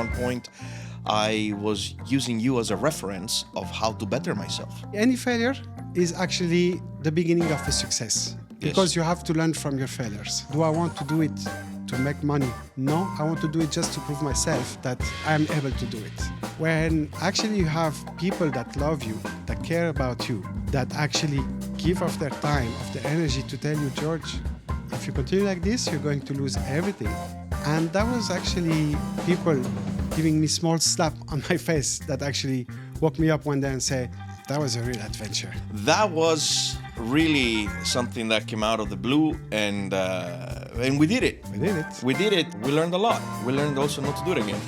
one point, I was using you as a reference of how to better myself. Any failure is actually the beginning of a success because you have to learn from your failures. Do I want to do it to make money? No, I want to do it just to prove myself that I'm able to do it. When actually you have people that love you, that care about you, that actually give of their time, of their energy to tell you, George, if you continue like this, you're going to lose everything. And that was actually people giving me small slap on my face that actually woke me up one day and say, that was a real adventure. That was really something that came out of the blue, and we did it. We did it. We did it. We learned a lot. We learned also not to do it again.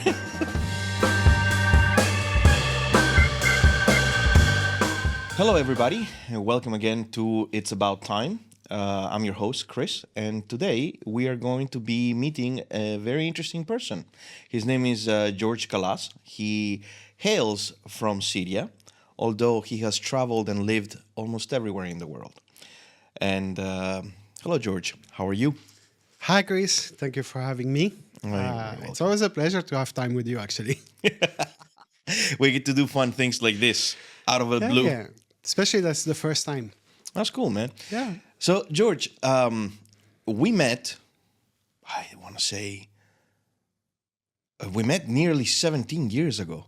Hello, everybody, and welcome again to It's About Time. I'm your host, Chris, and today we are going to be meeting a very interesting person. His name is George Calas. He hails from Syria, although he has traveled and lived almost everywhere in the world. And hello, George. How are you? Hi, Chris. Thank you for having me. It's always a pleasure to have time with you, actually. We get to do fun things like this out of the blue. Yeah. Especially that's the first time. That's cool, man. Yeah. So, George, we met, I want to say, we met nearly 17 years ago.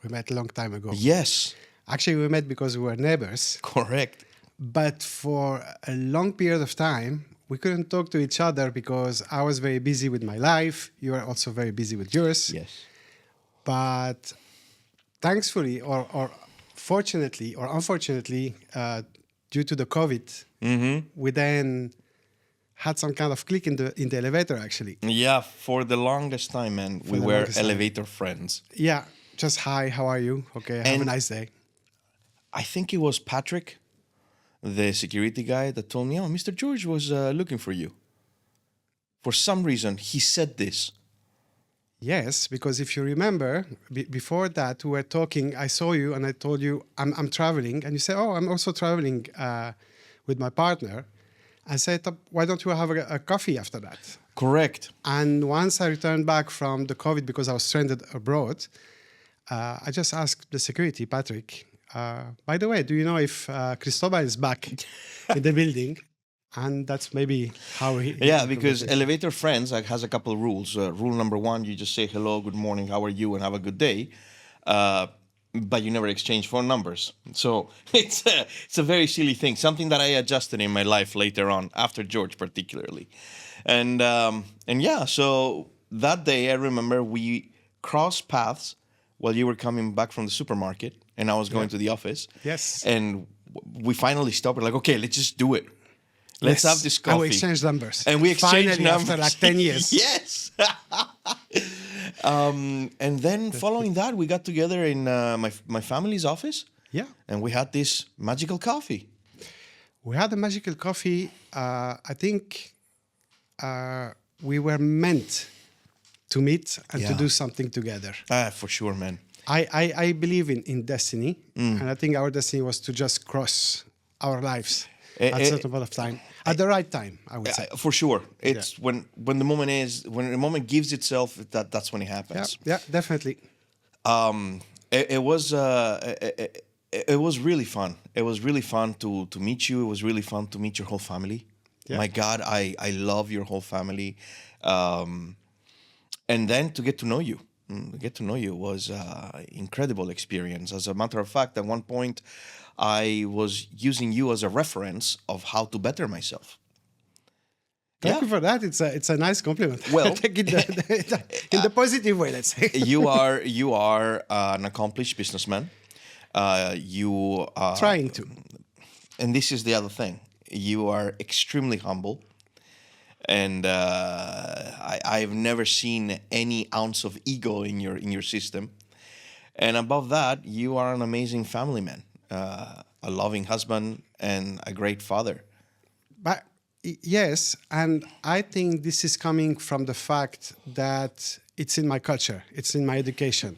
We met a long time ago. Yes. Actually, we met because we were neighbours. Correct. But for a long period of time, we couldn't talk to each other because I was very busy with my life. You were also very busy with yours. Yes. But thankfully, or fortunately, or unfortunately, due to the COVID, we then had some kind of click in the elevator, actually. Yeah, for the longest time, man, we were elevator friends. Yeah, just hi, how are you? Okay, have a nice day. I think it was Patrick, the security guy, that told me, oh, Mr. George was looking for you. For some reason, he said this. Yes, because if you remember, before that, we were talking, I saw you and I told you, I'm traveling. And you said, oh, I'm also traveling with my partner. I said, why don't you have a coffee after that? Correct. And once I returned back from the COVID because I was stranded abroad, I just asked the security, Patrick, by the way, do you know if Cristobal is back in the building? And that's maybe how he... Yeah, because elevator friends has a couple of rules. Rule number one, you just say hello, good morning, how are you, and have a good day. But you never exchange phone numbers. So it's a very silly thing, something that I adjusted in my life later on, after George particularly. And yeah, so that day I remember we crossed paths while you were coming back from the supermarket and I was going to the office. Yes. And we finally stopped. We're like, okay, let's just do it. Let's have this coffee. And we exchanged numbers. And we exchanged finally, numbers. after like 10 years. Yes. And then following that, we got together in my family's office. Yeah. And we had this magical coffee. We had a magical coffee. I think we were meant to meet and to do something together. For sure, man. I believe in destiny. And I think our destiny was to just cross our lives at a certain point of time. At the right time, I would say. For sure. It's when the moment gives itself, that's when it happens. Yeah, definitely. It was really fun. It was really fun to meet you. It was really fun to meet your whole family. Yeah. My God, I love your whole family. And then to get to know you. Was an incredible experience. As a matter of fact, at one point, I was using you as a reference of how to better myself. Thank you for that. It's a nice compliment. Well, take it in the positive way, let's say. You are an accomplished businessman. You are trying to. And this is the other thing. You are extremely humble. And I've never seen any ounce of ego in your system. And above that, you are an amazing family man, a loving husband, and a great father. But yes, and I think this is coming from the fact that it's in my culture, it's in my education.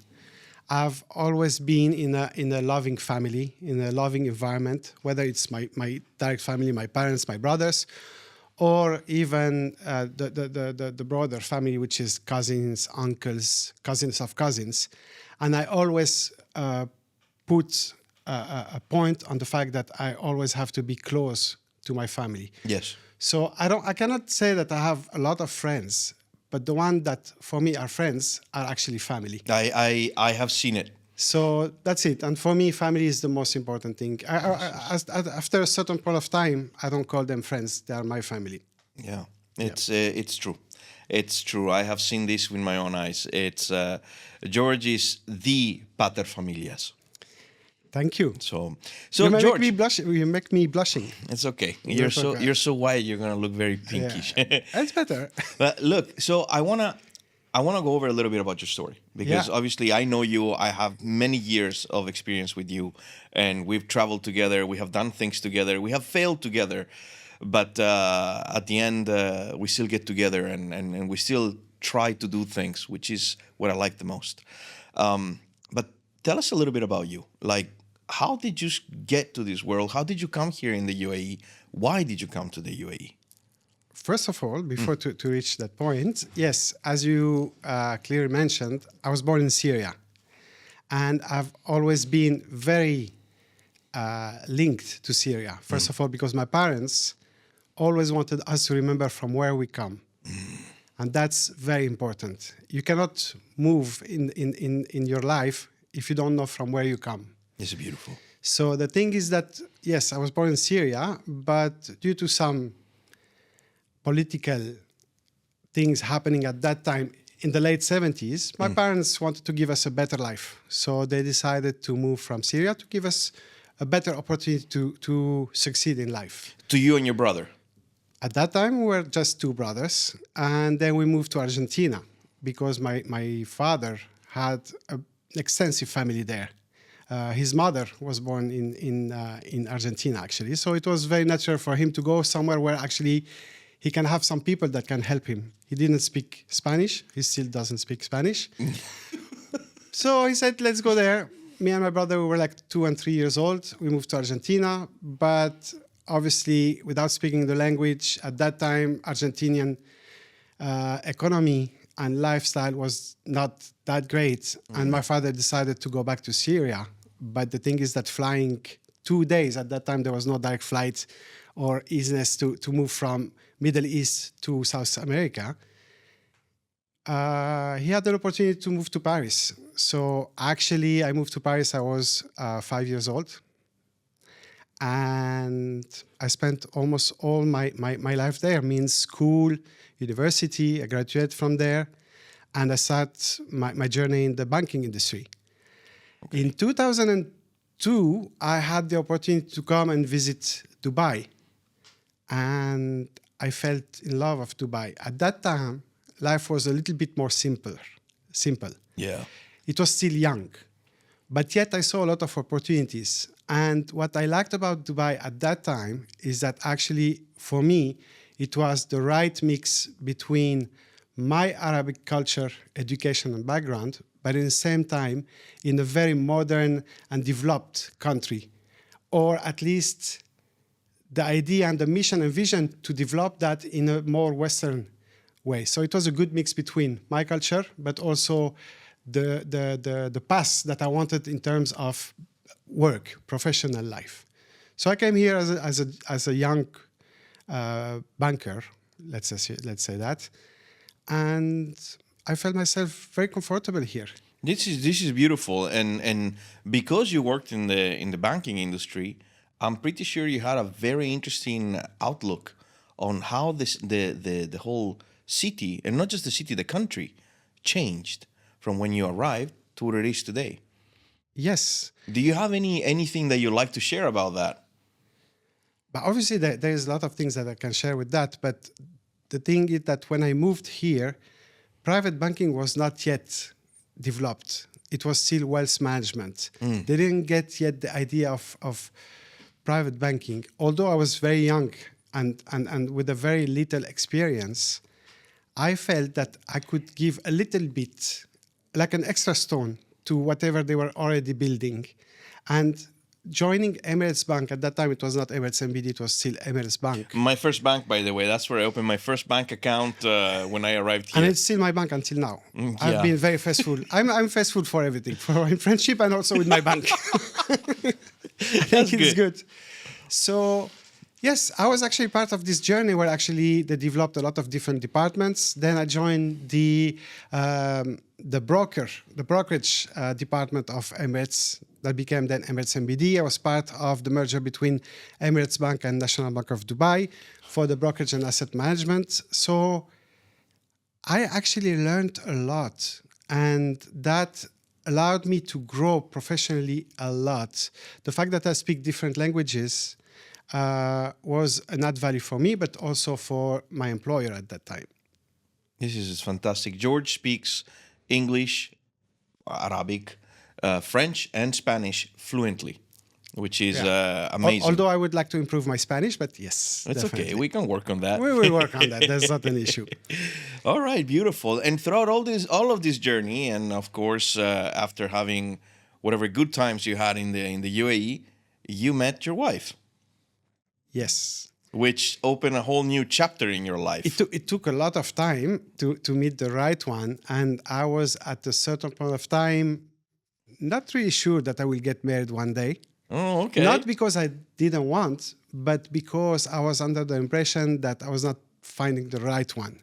I've always been in a loving family, in a loving environment, whether it's my direct family, my parents, my brothers, or even the broader family, which is cousins, uncles, cousins of cousins. And I always put a point on the fact that I always have to be close to my family. Yes. So I cannot say that I have a lot of friends, but the one that for me are friends are actually family. I have seen it. So that's it. And for me, family is the most important thing. After a certain point of time, I don't call them friends. They are my family. Yeah, it's true. It's true. I have seen this with my own eyes. It's George is the pater familias. Thank you. So you George, make me blush. You make me blushing. it's okay. That's okay. You're so white. You're gonna look very pinkish. Yeah. It's better. But look, so I wanna go over a little bit about your story because Yeah. obviously I know you. I have many years of experience with you, and we've traveled together. We have done things together. We have failed together, but at the end, we still get together and we still try to do things, which is what I like the most. But tell us a little bit about you. Like, how did you get to this world? How did you come here in the UAE? Why did you come to the UAE? First of all, before to reach that point, yes, as you clearly mentioned, I was born in Syria. And I've always been very linked to Syria. First of all, because my parents always wanted us to remember from where we come. And that's very important. You cannot move in your life if you don't know from where you come. It's beautiful. So the thing is that, yes, I was born in Syria, but due to some political things happening at that time in the late 70s, my parents wanted to give us a better life. So they decided to move from Syria to give us a better opportunity to succeed in life. To you and your brother? At that time, we were just two brothers. And then we moved to Argentina because my father had an extensive family there. His mother was born in Argentina, actually. So it was very natural for him to go somewhere where actually he can have some people that can help him. He didn't speak Spanish. He still doesn't speak Spanish. So he said, let's go there. Me and my brother, we were like 2 and 3 years old. We moved to Argentina. But obviously, without speaking the language, at that time, Argentinian economy and lifestyle was not that great. And my father decided to go back to Syria. But the thing is that flying 2 days, at that time, there was no direct flight or easiness to move from Middle East to South America. He had the opportunity to move to Paris. So actually, I moved to Paris, I was 5 years old. And I spent almost all my life there, means school, university, I graduated from there. And I started my journey in the banking industry. Okay. In 2002, I had the opportunity to come and visit Dubai. And I felt in love of Dubai. At that time, life was a little bit more simple. Yeah. It was still young. But yet I saw a lot of opportunities. And what I liked about Dubai at that time is that actually, for me, it was the right mix between my Arabic culture, education, and background, but at the same time, in a very modern and developed country. Or at least the idea and the mission and vision to develop that in a more Western way. So it was a good mix between my culture, but also the path that I wanted in terms of work, professional life. So I came here as a young banker, let's say that, and I felt myself very comfortable here. This is beautiful, and because you worked in the banking industry, I'm pretty sure you had a very interesting outlook on how the whole city, and not just the city, the country, changed from when you arrived to what it is today. Yes. Do you have anything that you'd like to share about that? But obviously, there's a lot of things that I can share with that. But the thing is that when I moved here, private banking was not yet developed. It was still wealth management. They didn't get yet the idea of private banking. Although I was very young and with a very little experience, I felt that I could give a little bit, like an extra stone, to whatever they were already building. And joining Emirates Bank. At that time, it was not Emirates MBD, it was still Emirates Bank. My first bank, by the way, that's where I opened my first bank account when I arrived here. And it's still my bank until now. Yeah. I've been very faithful. I'm faithful for everything, for my friendship and also with my bank. I think it's good. So, yes, I was actually part of this journey where actually they developed a lot of different departments. Then I joined the brokerage department of Emirates that became then Emirates MBD. I was part of the merger between Emirates Bank and National Bank of Dubai for the brokerage and asset management. So I actually learned a lot, and that allowed me to grow professionally a lot. The fact that I speak different languages was an add value for me, but also for my employer at that time. This is fantastic. George speaks English, Arabic, French, and Spanish fluently, which is amazing. Although I would like to improve my Spanish, but yes, it's definitely. okay. We can work on that. We will work on that. That's not an issue. All right, beautiful. And throughout all of this journey, and of course, after having whatever good times you had in the UAE, you met your wife. Yes. Which opened a whole new chapter in your life. It took a lot of time to meet the right one, and I was at a certain point of time not really sure that I will get married one day. Oh, okay. Not because I didn't want, but because I was under the impression that I was not finding the right one.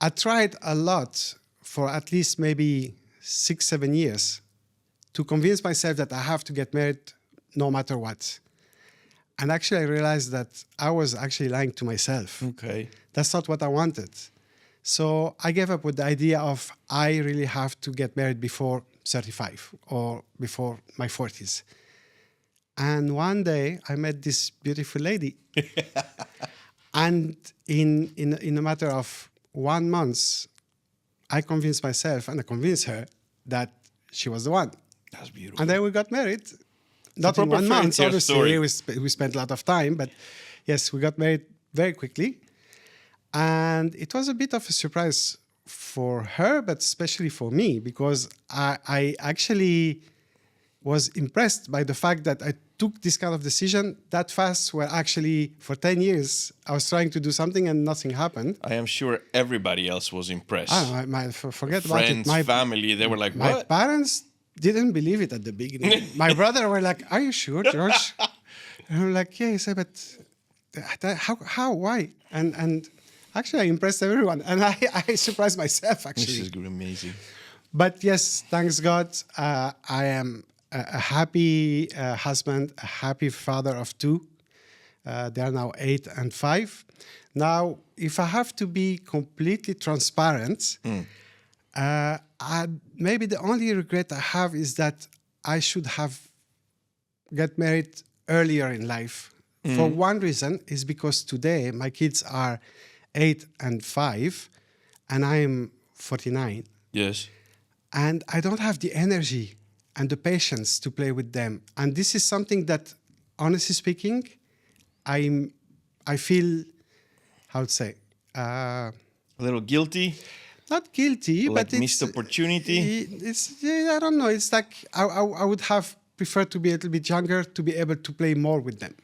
I tried a lot for at least maybe 6-7 years to convince myself that I have to get married no matter what. And actually, I realized that I was actually lying to myself. Okay. That's not what I wanted. So I gave up with the idea of I really have to get married before 35 or before my 40s. And one day I met this beautiful lady. And in a matter of 1 month, I convinced myself and I convinced her that she was the one. That's beautiful. And then we got married. Not in 1 month, obviously. We spent a lot of time. But yes, we got married very quickly. And it was a bit of a surprise for her, but especially for me, because I actually was impressed by the fact that I took this kind of decision that fast, where actually for 10 years I was trying to do something and nothing happened. I am sure everybody else was impressed. Forget about it. Friends, my family, they were like, what? My parents didn't believe it at the beginning. My brother were like, are you sure, George? And I'm like, yeah. He said, but how, why? And actually, I impressed everyone. And I surprised myself, actually. This is amazing. But yes, thanks God, I am a happy husband, a happy father of 2. They are now 8 and 5. Now, if I have to be completely transparent, maybe the only regret I have is that I should have got married earlier in life. For one reason is because today my kids are 8 and 5, and I am 49. Yes. And I don't have the energy and the patience to play with them. And this is something that, honestly speaking, I feel, how to say, a little guilty. Not guilty, like but missed opportunity. I don't know. It's like I would have preferred to be a little bit younger to be able to play more with them.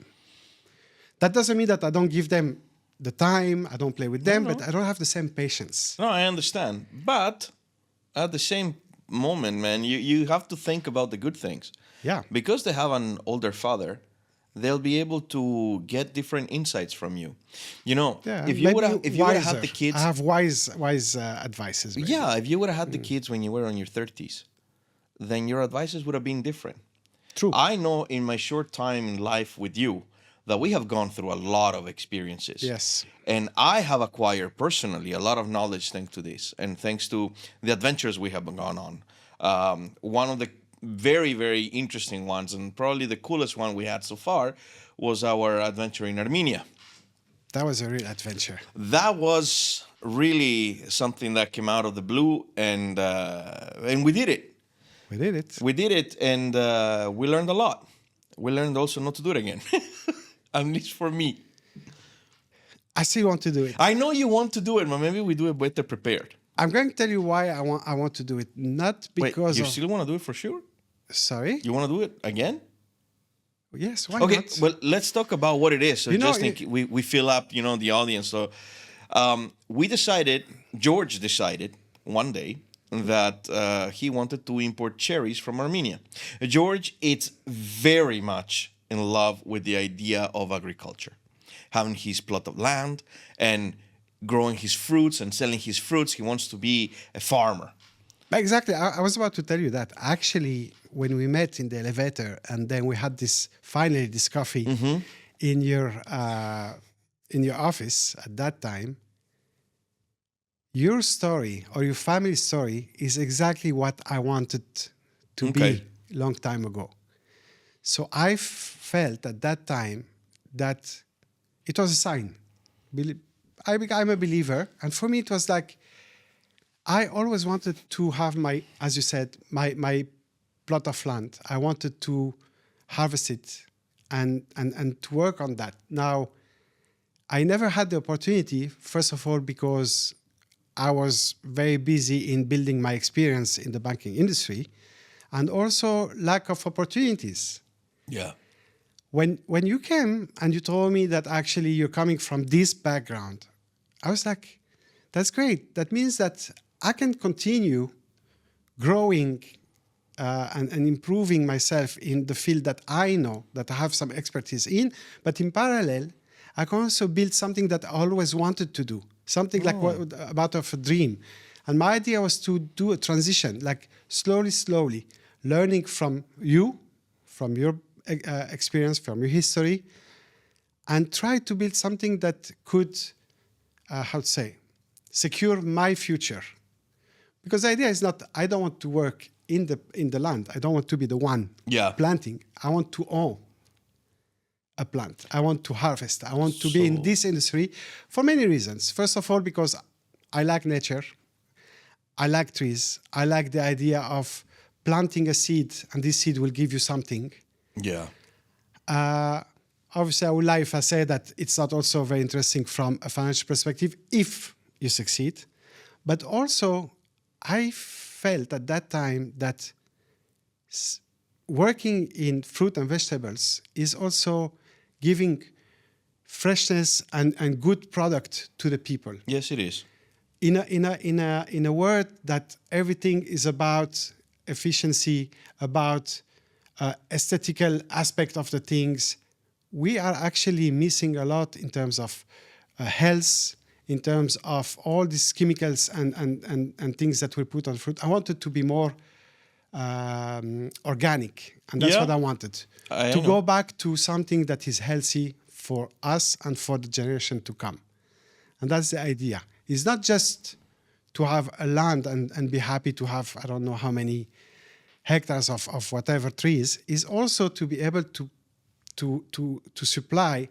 That doesn't mean that I don't give them the time, I don't play with them, but I don't have the same patience. No, I understand. But at the same moment, man, you have to think about the good things. Yeah. Because they have an older father, they'll be able to get different insights from you. You know, if you would have had the kids, I have wise advices. Maybe. Yeah, if you would have had the kids when you were on your 30s, then your advices would have been different. True. I know in my short time in life with you that we have gone through a lot of experiences. Yes. And I have acquired personally a lot of knowledge thanks to this and thanks to the adventures we have gone on. One of the very, very interesting ones, and probably the coolest one we had so far, was our adventure in Armenia. That was a real adventure. That was really something that came out of the blue, and we did it. We did it. We did it, and we learned a lot. We learned also not to do it again, at least for me. I still want to do it. I know you want to do it, but maybe we do it better prepared. I'm going to tell you why I want to do it. Not because Wait, you still want to do it for sure? Sorry? You want to do it again? Yes, why Okay, not? well, let's talk about what it is. So You know, just think we fill up, the audience. So we decided, George decided one day that he wanted to import cherries from Armenia. George, it's very much in love with the idea of agriculture, having his plot of land and growing his fruits and selling his fruits. He wants to be a farmer. exactly. I was about to tell you that. Actually, when we met in the elevator and then we had this coffee in your office at that time, your story or your family story is exactly what I wanted to Okay. be long time ago. So I felt at that time that it was a sign. I'm a believer, and for me it was like I always wanted to have my, as you said, my plot of land. I wanted to harvest it and to work on that. Now, I never had the opportunity, first of all, because I was very busy in building my experience in the banking industry, and also lack of opportunities. Yeah. When you came and you told me that actually you're coming from this background, I was like, that's great. That means that I can continue growing and improving myself in the field that I know, that I have some expertise in, but in parallel, I can also build something that I always wanted to do, something like about of a dream. And my idea was to do a transition, like slowly, learning from you, from your experience, from your history, and try to build something that could, secure my future. Because the idea is not, I don't want to work in the land. I don't want to be the one planting. I want to own a plant. I want to harvest. I want to be in this industry for many reasons. First of all, because I like nature. I like trees. I like the idea of planting a seed, and this seed will give you something. Yeah. Obviously, I would lie if I say that it's not also very interesting from a financial perspective if you succeed. But also, I felt at that time that working in fruit and vegetables is also giving freshness and good product to the people. Yes, it is. In a world that everything is about efficiency, about aesthetical aspect of the things, we are actually missing a lot in terms of health, in terms of all these chemicals and things that we put on fruit. I wanted to be more organic, and that's what I wanted. To go back to something that is healthy for us and for the generation to come. And that's the idea. It's not just to have a land and be happy to have, I don't know how many hectares of whatever trees, is also to be able to supply,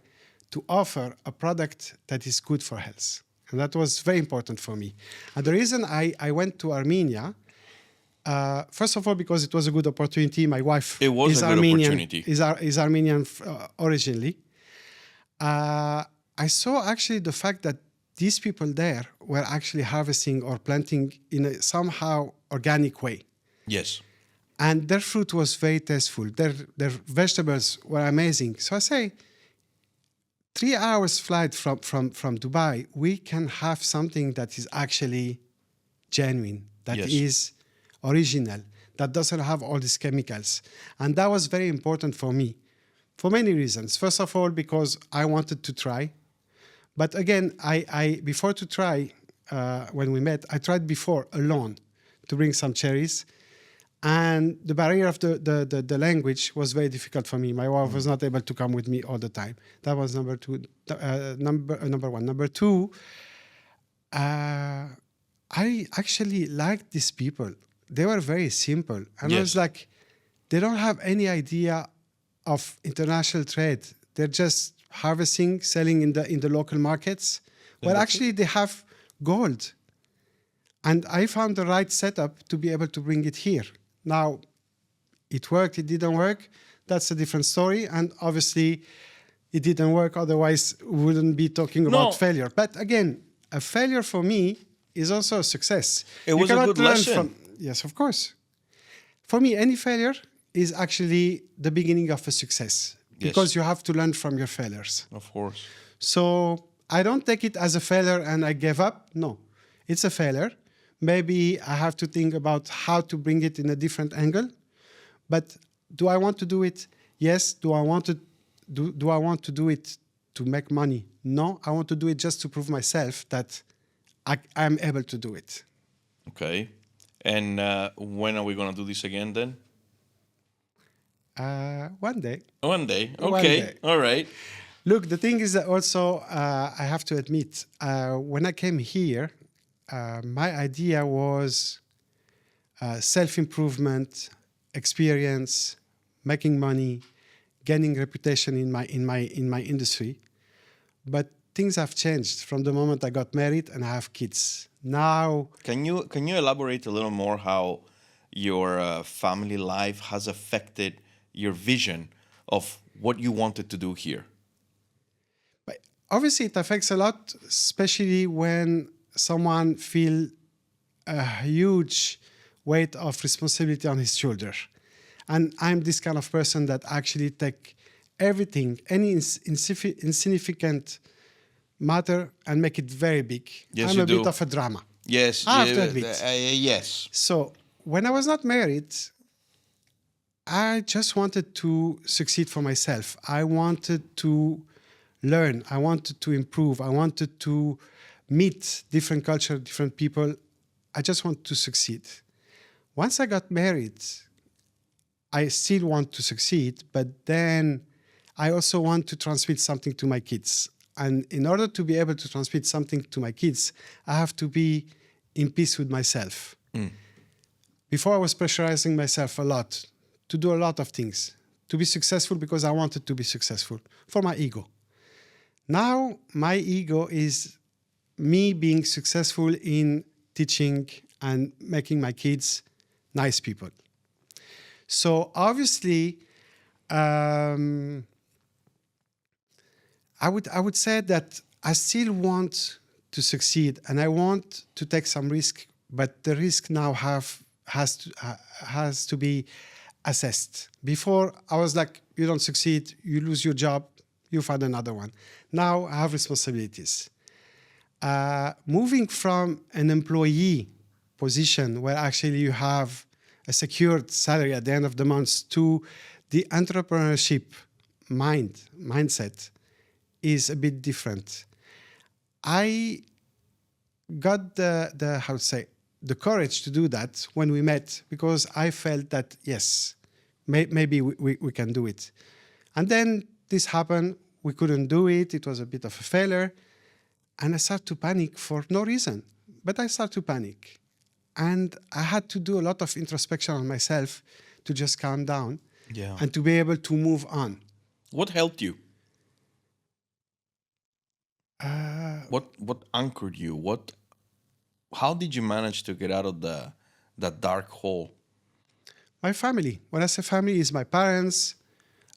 to offer a product that is good for health. And that was very important for me. And the reason I went to Armenia, first of all, because it was a good opportunity. My wife is Armenian, is Armenian originally. I saw actually the fact that these people there were actually harvesting or planting in a somehow organic way. Yes. And their fruit was very tasteful. Their vegetables were amazing. So I say, 3 hours flight from Dubai, we can have something that is actually genuine, that is original, that doesn't have all these chemicals. And that was very important for me for many reasons. First of all, because I wanted to try. But again, I before to try, when we met, I tried before alone to bring some cherries. And the barrier of the language was very difficult for me. My wife was not able to come with me all the time. That was number one. Number two, I actually liked these people. They were very simple. And I was like, they don't have any idea of international trade. They're just harvesting, selling in the local markets. Well, actually, they have gold. And I found the right setup to be able to bring it here. Now, it worked, it didn't work. That's a different story. And obviously, it didn't work. Otherwise, we wouldn't be talking about failure. But again, a failure for me is also a success. It was a good lesson. Yes, of course. For me, any failure is actually the beginning of a success. because you have to learn from your failures. Of course. So I don't take it as a failure and I gave up. No, it's a failure. Maybe I have to think about how to bring it in a different angle. But do I want to do it? Yes. Do I want to do it to make money? No, I want to do it just to prove myself that I'm able to do it. Okay. And when are we going to do this again then? One day. One day. Okay. One day. All right. Look, the thing is that also, I have to admit, when I came here, my idea was self-improvement, experience, making money, gaining reputation in my industry. But things have changed from the moment I got married and I have kids. Now, Can you elaborate a little more how your family life has affected your vision of what you wanted to do here? but obviously it affects a lot, especially when someone feels a huge weight of responsibility on his shoulder. And I'm this kind of person that actually take everything, any insignificant matter, and make it very big. Yes, I'm you a do. bit of a drama. Yes. I have to admit. Yes. So when I was not married, I just wanted to succeed for myself. I wanted to learn. I wanted to improve. I wanted to meet different culture, different people. I just want to succeed. Once I got married, I still want to succeed, but then I also want to transmit something to my kids. And in order to be able to transmit something to my kids, I have to be in peace with myself. Before I was pressurizing myself a lot to do a lot of things, to be successful because I wanted to be successful for my ego. Now my ego is me being successful in teaching and making my kids nice people. So obviously, I would say that I still want to succeed and I want to take some risk, but the risk now has to be assessed. Before I was like, you don't succeed, you lose your job, you find another one. Now I have responsibilities. Moving from an employee position where actually you have a secured salary at the end of the month to the entrepreneurship mindset is a bit different. I got the courage to do that when we met because I felt that, yes, maybe we can do it. And then this happened. We couldn't do it. It was a bit of a failure. And I started to panic for no reason. But I started to panic. And I had to do a lot of introspection on myself to just calm down and to be able to move on. What helped you? What anchored you? How did you manage to get out of that dark hole? My family. When I say family, is my parents,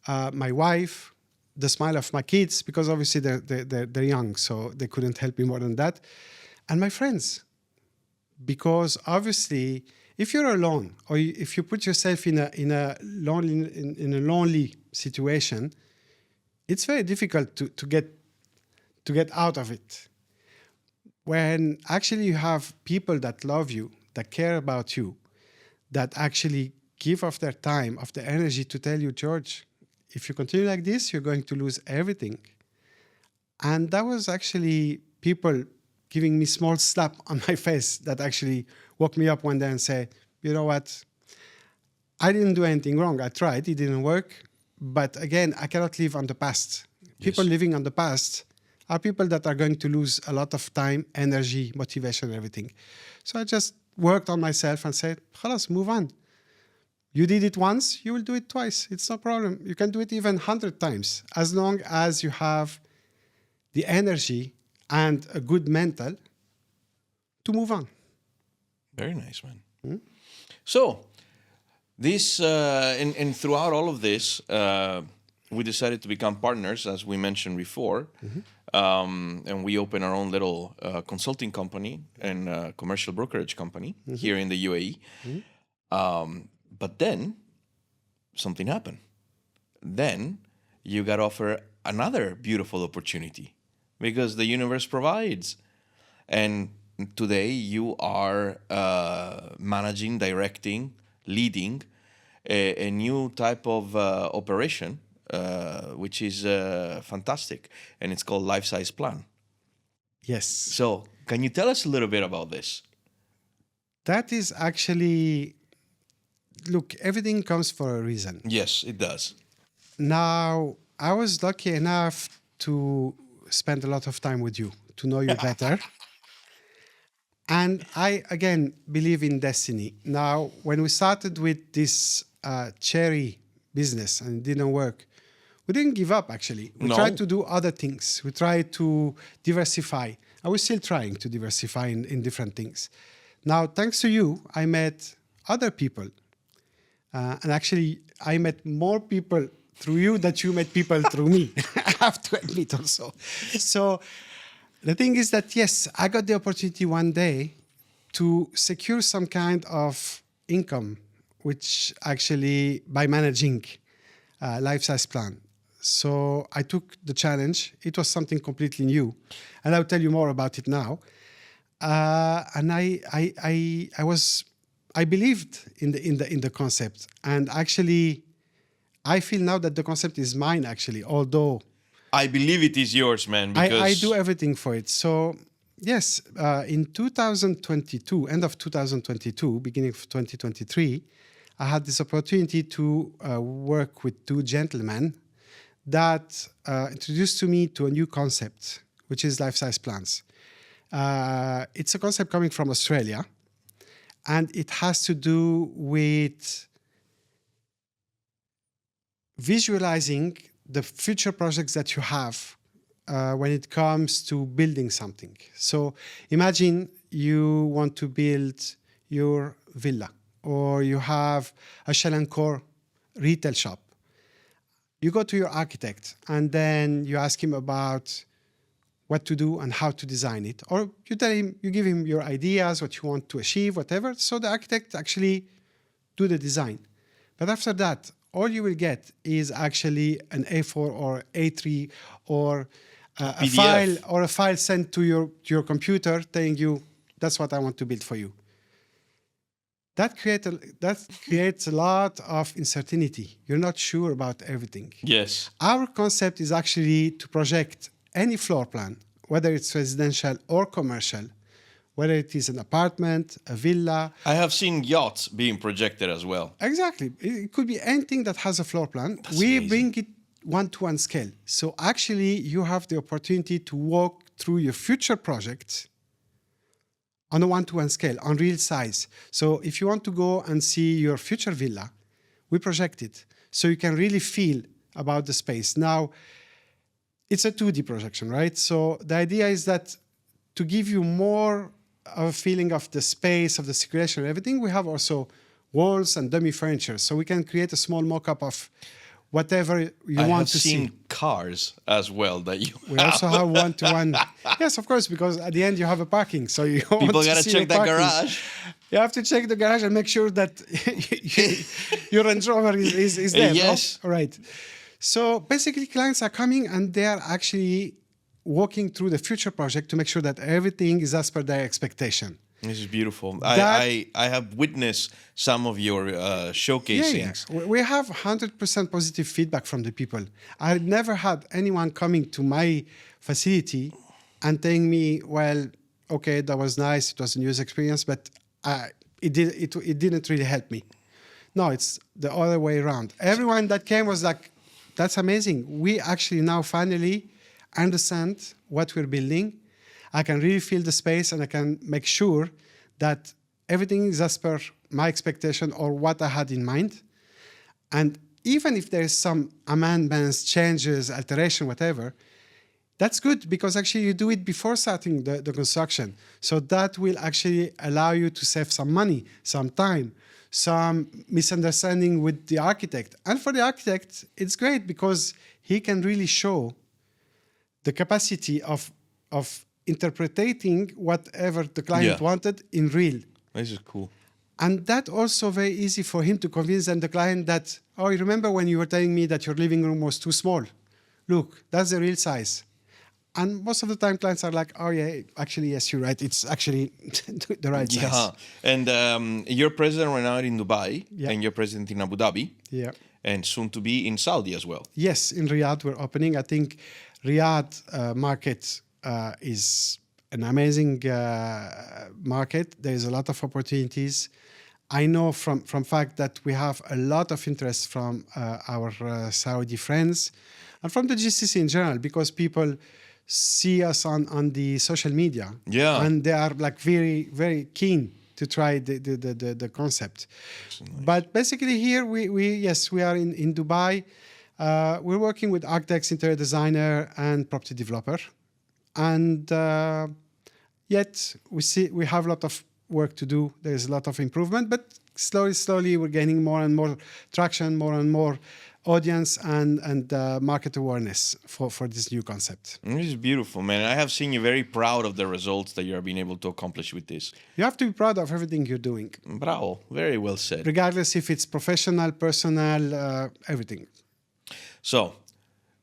my wife, the smile of my kids, because obviously they're young, so they couldn't help me more than that, and my friends. Because obviously, if you're alone or if you put yourself in a lonely situation, it's very difficult to get out of it. When actually you have people that love you, that care about you, that actually give of their time, of their energy to tell you, George, if you continue like this, you're going to lose everything. And that was actually people giving me small slap on my face that actually woke me up one day and say, you know what, I didn't do anything wrong. I tried, it didn't work. But again, I cannot live on the past. People living on the past are people that are going to lose a lot of time, energy, motivation, everything. So I just worked on myself and said, Calas, move on. You did it once, you will do it twice. It's no problem. You can do it even 100 times, as long as you have the energy and a good mental to move on. Very nice, man. So, this and throughout all of this, we decided to become partners, as we mentioned before, and we opened our own little consulting company and commercial brokerage company here in the UAE. But then something happened. Then you got offer another beautiful opportunity because the universe provides. And today you are managing, directing, leading a new type of operation, which is fantastic. And it's called Life Size Plan. Yes. So, can you tell us a little bit about this? That is actually, look, everything comes for a reason. Yes, it does. Now, I was lucky enough to spend a lot of time with you, to know you better. And I, again, believe in destiny. Now, when we started with this cherry business and it didn't work, we didn't give up, actually. We No. tried to do other things. We tried to diversify. And we're still trying to diversify in different things. Now, thanks to you, I met other people. And actually, I met more people through you than you met people through me. I have to admit also. So the thing is that, yes, I got the opportunity one day to secure some kind of income, which actually by managing Life Size Plan. So I took the challenge. It was something completely new. And I'll tell you more about it now. And I believed in the concept. And actually, I feel now that the concept is mine, actually, although I believe it is yours, man, because I do everything for it. So, yes, in 2022, end of 2022, beginning of 2023, I had this opportunity to work with two gentlemen that introduced to me to a new concept, which is life-size plans. It's a concept coming from Australia, and it has to do with visualizing the future projects that you have when it comes to building something. So imagine you want to build your villa, or you have a shell and core retail shop. You go to your architect and then you ask him about what to do and how to design it. Or you tell him, you give him your ideas, what you want to achieve, whatever. So the architect actually do the design. But after that, all you will get is actually an A4 or A3 or a file sent to your computer telling you, that's what I want to build for you. That creates a lot of uncertainty. You're not sure about everything. yes, Our concept is actually to project any floor plan, whether it's residential or commercial, whether it is an apartment, a villa. I have seen yachts being projected as well. Exactly. It could be anything that has a floor plan. That's we amazing. bring it one-to-one scale. So actually, you have the opportunity to walk through your future projects on a one-to-one scale, on real size. So if you want to go and see your future villa, we project it so you can really feel about the space. Now, it's a 2D projection, right? So the idea is that to give you more of a feeling of the space, of the circulation, and everything, we have also walls and dummy furniture. So we can create a small mock-up of whatever you I want have to seen see. cars as well that you We also have one-to-one. Yes, of course, because at the end you have a parking. So you people want to gotta see check the that parking. garage. You have to check the garage and make sure that your Range Rover is there. Yes. No? All right. So basically, clients are coming and they are actually walking through the future project to make sure that everything is as per their expectation. This is beautiful. That- I have witnessed some of your showcasings. We have 100% positive feedback from the people. I never had anyone coming to my facility and telling me, well, okay, that was nice, it was a user experience, but it didn't really help me. No, it's the other way around. Everyone that came was like, that's amazing. We actually now finally understand what we're building. I can really feel the space and I can make sure that everything is as per my expectation or what I had in mind. And even if there's some amendments, changes, alteration, whatever, that's good because actually you do it before starting the construction. So that will actually allow you to save some money, some time, some misunderstanding with the architect. And for the architect, it's great because he can really show the capacity of interpreting whatever the client wanted in real. This is cool. And that also very easy for him to convince the client that, oh, you remember when you were telling me that your living room was too small? Look, that's the real size. And most of the time clients are like, oh yeah, actually, yes, you're right. It's actually the right size. Yeah. And you're president right now in Dubai, Yeah. and you're president in Abu Dhabi, Yeah. and soon to be in Saudi as well. Yes, in Riyadh we're opening. I think Riyadh market is an amazing market. There's a lot of opportunities. I know from fact that we have a lot of interest from our Saudi friends and from the GCC in general, because people see us on the social media. Yeah. And they are like very, very keen to try the concept. Nice. But basically here we are in Dubai. We're working with architects, interior designer, and property developer. And yet we have a lot of work to do. There's a lot of improvement, but slowly we're gaining more and more traction, more and more audience and market awareness for this new concept. This is beautiful, man. I have seen you very proud of the results that you are being able to accomplish with this. You have to be proud of everything you're doing. Bravo. Very well said. Regardless if it's professional, personal, everything. So,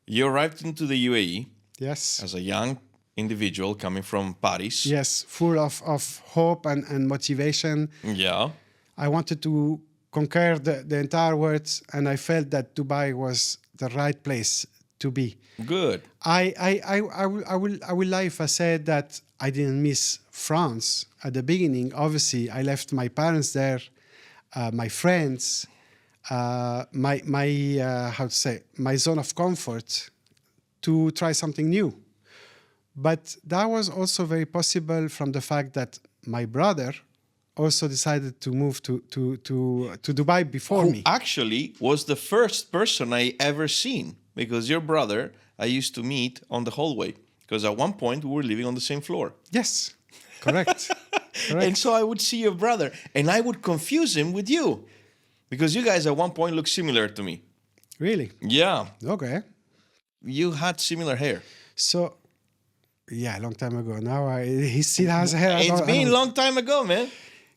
you arrived into the UAE Yes. as a young individual coming from Paris. Yes, full of hope and motivation. Yeah. I wanted to conquer the entire world, and I felt that Dubai was the right place to be. Good. I will lie if I said that I didn't miss France at the beginning. Obviously, I left my parents there, my friends, my zone of comfort to try something new. But that was also very possible from the fact that my brother also decided to move to Dubai before Who me. actually was the first person I ever seen, because your brother I used to meet on the hallway, because at one point we were living on the same floor. Yes, correct. And so I would see your brother and I would confuse him with you, because you guys at one point looked similar to me. Really? Yeah. Okay. You had similar hair. So, yeah, a long time ago. Now he still has hair. It's been a long time ago, man.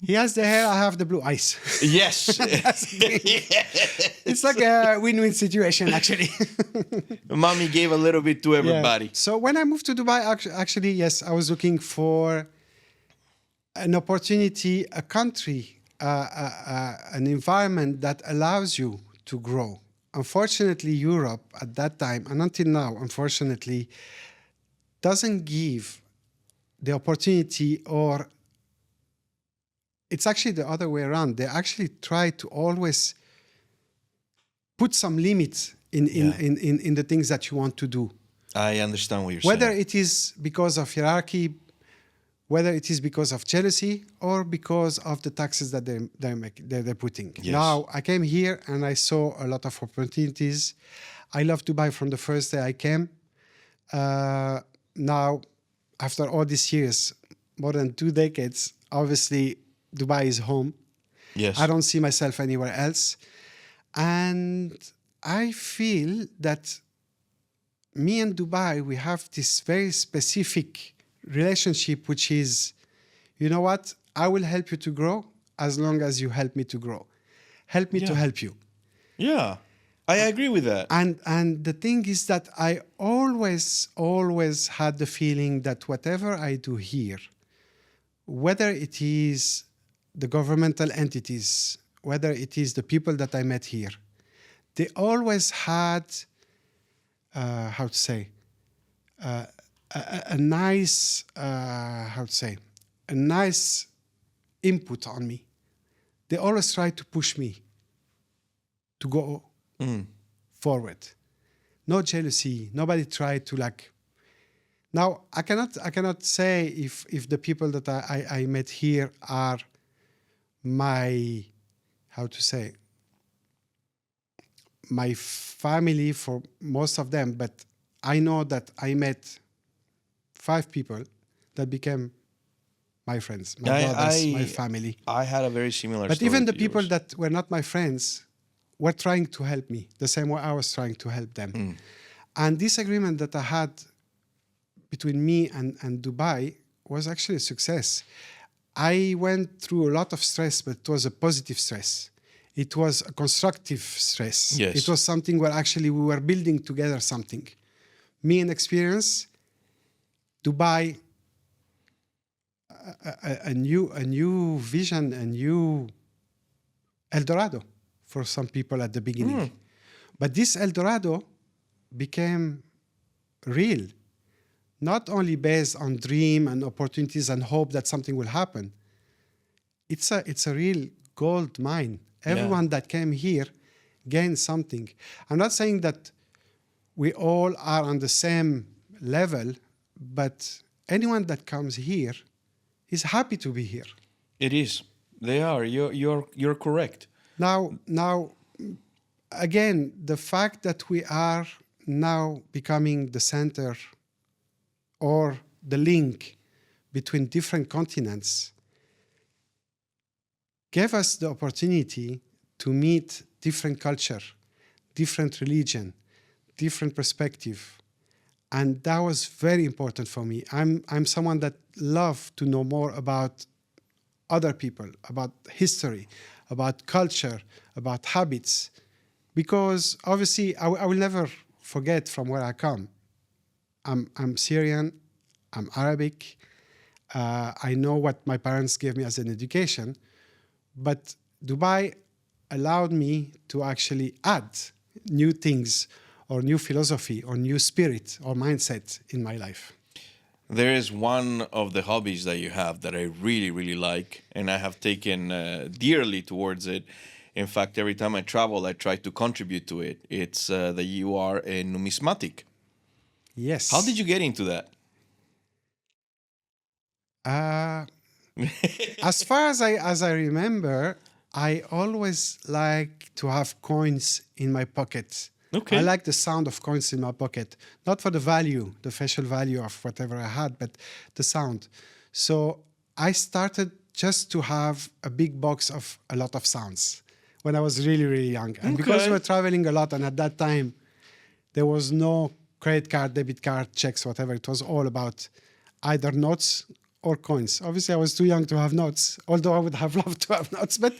He has the hair, I have the blue eyes. Yes. It's like a win-win situation, actually. Mommy gave a little bit to everybody. Yeah. So when I moved to Dubai, actually, yes, I was looking for an opportunity, a country, an environment that allows you to grow. Unfortunately, Europe at that time, and until now, unfortunately, doesn't give the opportunity, or it's actually the other way around. They actually try to always put some limits in the things that you want to do. I understand what you're Whether saying. it is because of hierarchy, whether it is because of jealousy, or because of the taxes that they're putting. Yes. Now, I came here and I saw a lot of opportunities. I love Dubai from the first day I came. Now, after all these years, more than 2 decades, obviously, Dubai is home. Yes. I don't see myself anywhere else. And I feel that me and Dubai, we have this very specific relationship, which is, you know what? I will help you to grow as long as you help me to grow. Help me to help you. Yeah. I agree with that. And the thing is that I always had the feeling that whatever I do here, whether it is the governmental entities, whether it is the people that I met here, they always had, a nice, a nice input on me. They always try to push me to go forward. No jealousy. Nobody tried to like. Now I cannot say if the people that I met here are my, my family for most of them, but I know that I met 5 people that became my friends, my brothers, my family. I had a very similar But story even the to people yours. that were not my friends were trying to help me the same way I was trying to help them. And this agreement that I had between me and Dubai was actually a success. I went through a lot of stress, but it was a positive stress. It was a constructive stress. Yes. It was something where actually we were building together something. Me and experience, Dubai, a new vision, a new El Dorado for some people at the beginning. But this El Dorado became real, not only based on dream and opportunities and hope that something will happen. It's a real gold mine. Everyone that came here gained something. I'm not saying that we all are on the same level, but anyone that comes here is happy to be here. It is. They are. You're correct. Now, again, the fact that we are now becoming the center or the link between different continents gave us the opportunity to meet different culture, different religion, different perspective. And that was very important for me. I'm someone that love to know more about other people, about history, about culture, about habits, because obviously I will never forget from where I come. I'm Syrian, I'm Arabic. I know what my parents gave me as an education, but Dubai allowed me to actually add new things or new philosophy or new spirit or mindset in my life. There is one of the hobbies that you have that I really, really like, and I have taken dearly towards it. In fact, every time I travel, I try to contribute to it. It's that you are a numismatic. Yes. How did you get into that? As far as I remember, I always like to have coins in my pocket. Okay. I like the sound of coins in my pocket, not for the value, the facial value of whatever I had, but the sound. So I started just to have a big box of a lot of sounds when I was really, really young. And because we were traveling a lot, and at that time, there was no credit card, debit card, checks, whatever. It was all about either notes or coins. Obviously, I was too young to have notes, although I would have loved to have notes, but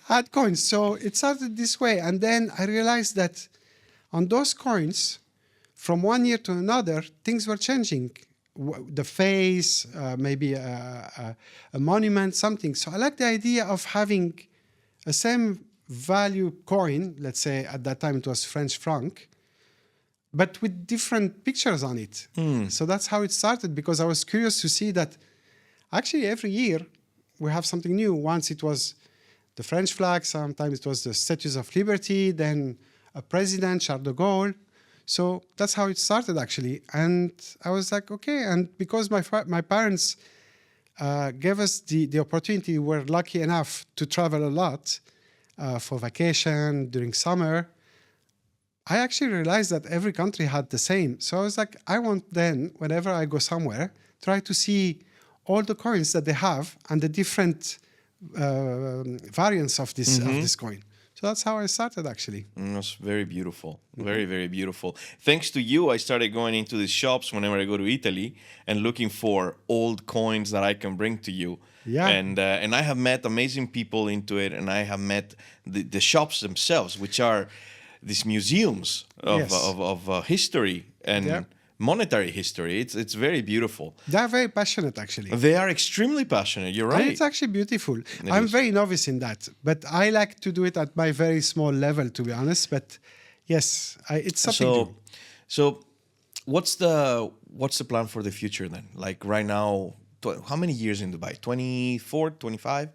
I had coins. So it started this way. And then I realized that on those coins, from one year to another, things were changing. The face, maybe a monument, something. So I like the idea of having a same value coin, let's say at that time it was French franc, but with different pictures on it. So that's how it started, because I was curious to see that actually every year we have something new. Once it was the French flag, sometimes it was the Statues of Liberty, then a president, Charles de Gaulle. So that's how it started, actually. And I was like, okay. And because my parents gave us the opportunity, we were lucky enough to travel a lot for vacation during summer. I actually realized that every country had the same. So I was like, I want then, whenever I go somewhere, try to see all the coins that they have and the different variants of this coin. So that's how I started, actually. That's very beautiful. Very, very beautiful. Thanks to you, I started going into these shops whenever I go to Italy and looking for old coins that I can bring to you. Yeah. And I have met amazing people into it, and I have met the shops themselves, which are these museums of history and monetary history. It's very beautiful. They're very passionate, actually. They are extremely passionate. You're right. And it's actually beautiful. I'm very novice in that, but I like to do it at my very small level, to be honest. But yes, it's something new. So what's the plan for the future then? Like right now, how many years in Dubai? 24, 25,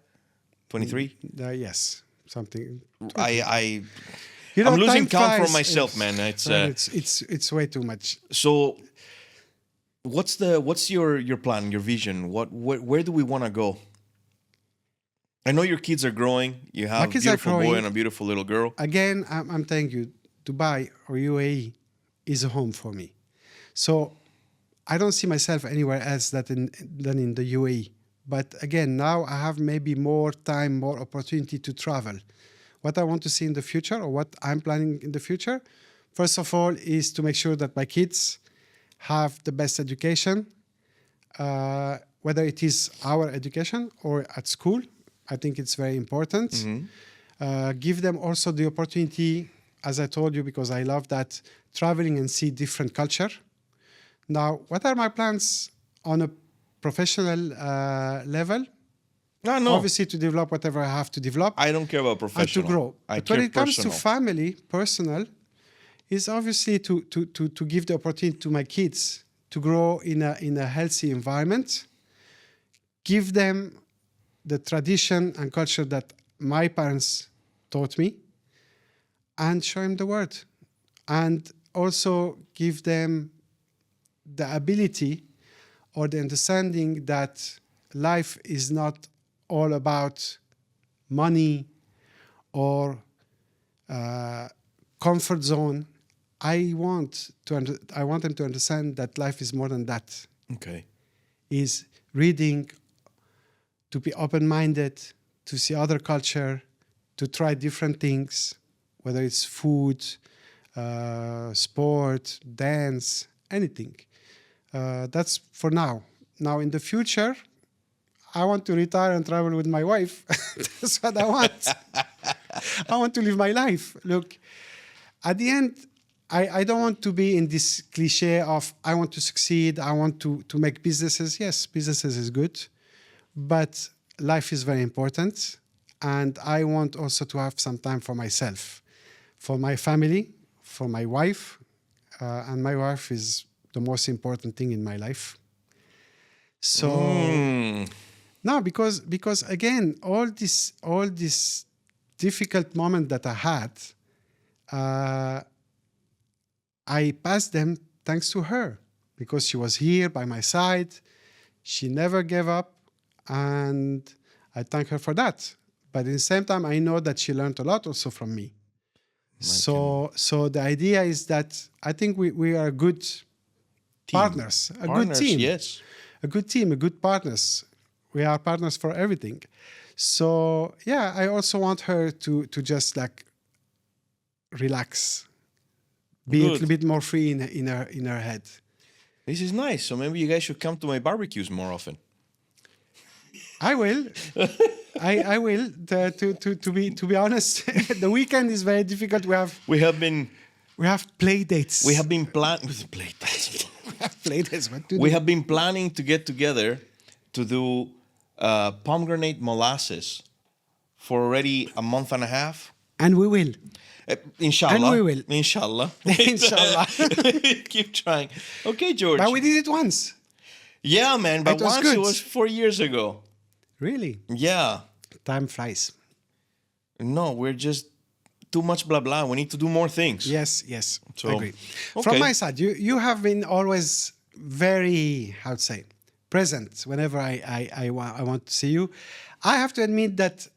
23? Yes, something. I'm losing count for myself, man. It's way too much. So, what's your plan, your vision? Where do we want to go? I know your kids are growing. You have a beautiful boy and a beautiful little girl. Again, I'm telling you, Dubai or UAE is a home for me. So I don't see myself anywhere else than in the UAE. But again, now I have maybe more time, more opportunity to travel. What I want to see in the future, or what I'm planning in the future, first of all, is to make sure that my kids have the best education. whether it is our education or at school. I think it's very important. Give them also the opportunity, as I told you, because I love that, traveling and see different culture. Now, what are my plans on a professional level? No. Obviously, to develop whatever I have to develop. I don't care about And professional. to grow. I But care when it comes personal. to family, personal, is obviously to give the opportunity to my kids to grow in a healthy environment, give them the tradition and culture that my parents taught me, and show them the word. And also give them the ability or the understanding that life is not all about money or comfort zone. I want them to understand that life is more than that. Okay. Is reading, to be open-minded, to see other culture, to try different things, whether it's food, sport, dance, anything. That's for now. Now, in the future, I want to retire and travel with my wife. That's what I want. I want to live my life. Look, at the end, I don't want to be in this cliche of I want to succeed, I want to make businesses. Yes, businesses is good, but life is very important. And I want also to have some time for myself, for my family, for my wife. And my wife is the most important thing in my life. So no, because again, all this difficult moment that I had, I passed them thanks to her, because she was here by my side. She never gave up, and I thank her for that. But at the same time, I know that she learned a lot also from me. So the idea is that I think we are good partners, a good team. Yes. A good team, a good partners. We are partners for everything. So yeah, I also want her to just like relax, be a little bit more free in her head. This is nice. So maybe you guys should come to my barbecues more often. I will. I will. To be honest, the weekend is very difficult. We have play dates. We have been planning with play dates. We have play dates. What to do? We have been planning to get together to do pomegranate molasses for already a month and a half. And we will. Inshallah. And we will. Inshallah. Inshallah. Keep trying. Okay, George. But we did it once. Yeah, man. But It was once good. it was 4 years ago. Really? Yeah. Time flies. No, we're just too much blah blah. We need to do more things. Yes. So, I agree. okay. From my side, you have been always very, how to say, present whenever I want to see you. I have to admit that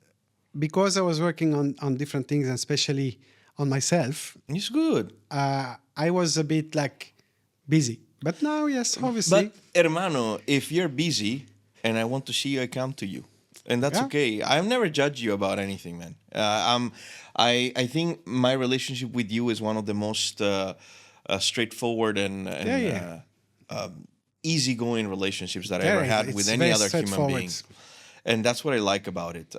because I was working on different things, and especially on myself, It's good. I was a bit like busy. But now, yes, obviously. But, hermano, if you're busy and I want to see you, I come to you. And that's Yeah. okay. I've never judged you about anything, man. I think my relationship with you is one of the most straightforward and easygoing relationships that I ever had with any other human being. And that's what I like about it.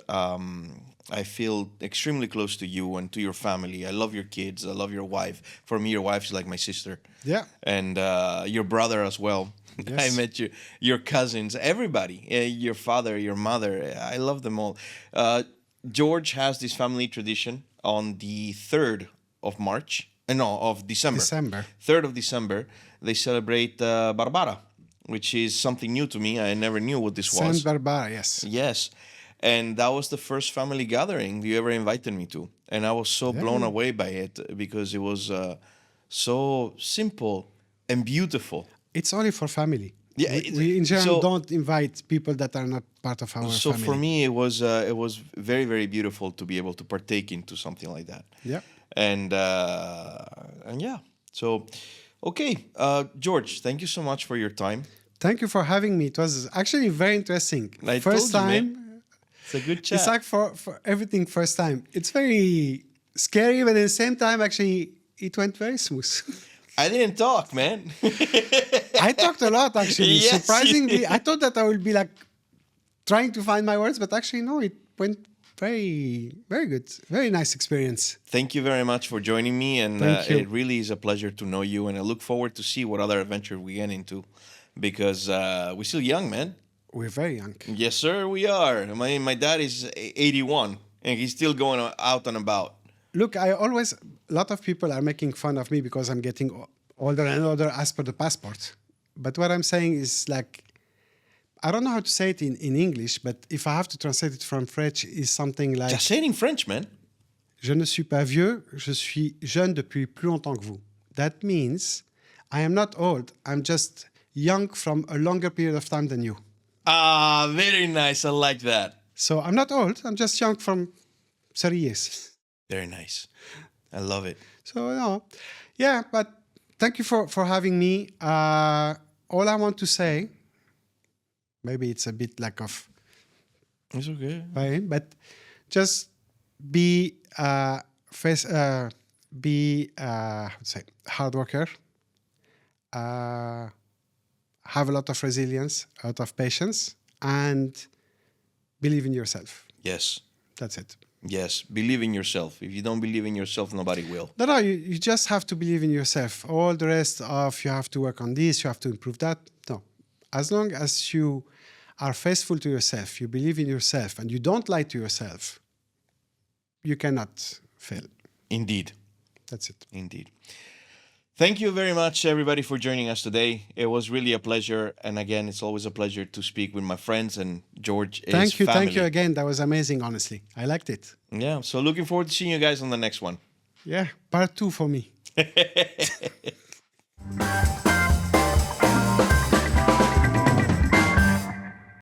I feel extremely close to you and to your family. I love your kids. I love your wife. For me, your wife is like my sister. Yeah. And your brother as well. Yes. I met your cousins, everybody, your father, your mother. I love them all. George has this family tradition on the 3rd of March. Of December. 3rd of December, they celebrate Barbara, which is something new to me. I never knew what this was. Saint Barbara, yes. Yes. And that was the first family gathering you ever invited me to. And I was so blown away by it because it was so simple and beautiful. It's only for family. Yeah, we in general don't invite people that are not part of our So family. for me, it was very, very beautiful to be able to partake into something like that. Yeah. And yeah. So, okay, George, thank you so much for your time. Thank you for having me. It was actually very interesting. I First told you, time. man. It's a good chat. It's like for everything first time. It's very scary, but at the same time, actually, it went very smooth. I didn't talk, man. I talked a lot, actually. Yes. Surprisingly, I thought that I would be like trying to find my words, but actually, no, it went very, very good. Very nice experience. Thank you very much for joining me, and Thank you. it really is a pleasure to know you. And I look forward to see what other adventure we get into, because we're still young, man. We're very young. Yes, sir, we are. My dad is 81, and he's still going out and about. Look, a lot of people are making fun of me because I'm getting older and older as per the passport. But what I'm saying is like, I don't know how to say it in English, but if I have to translate it from French, is something like... Just say it in French, man. Je ne suis pas vieux, je suis jeune depuis plus longtemps que vous. That means I am not old, I'm just young from a longer period of time than you. Ah, very nice. I like that. So I'm not old, I'm just young from 30 years. Very nice. I love it. So, no. Yeah, but thank you for having me. All I want to say, maybe it's a bit lack of... It's okay. Right, but just be how to say, hard worker. Have a lot of resilience, a lot of patience, and believe in yourself. Yes. That's it. Yes. Believe in yourself. If you don't believe in yourself, nobody will. No, you just have to believe in yourself. All the rest of you have to work on this, you have to improve that. No. As long as you are faithful to yourself, you believe in yourself, and you don't lie to yourself, you cannot fail. Indeed. That's it. Indeed. Thank you very much, everybody, for joining us today. It was really a pleasure. And again, it's always a pleasure to speak with my friends, and George is Thank you. family. Thank you again. That was amazing, honestly. I liked it. Yeah. So looking forward to seeing you guys on the next one. Yeah. Part 2 for me.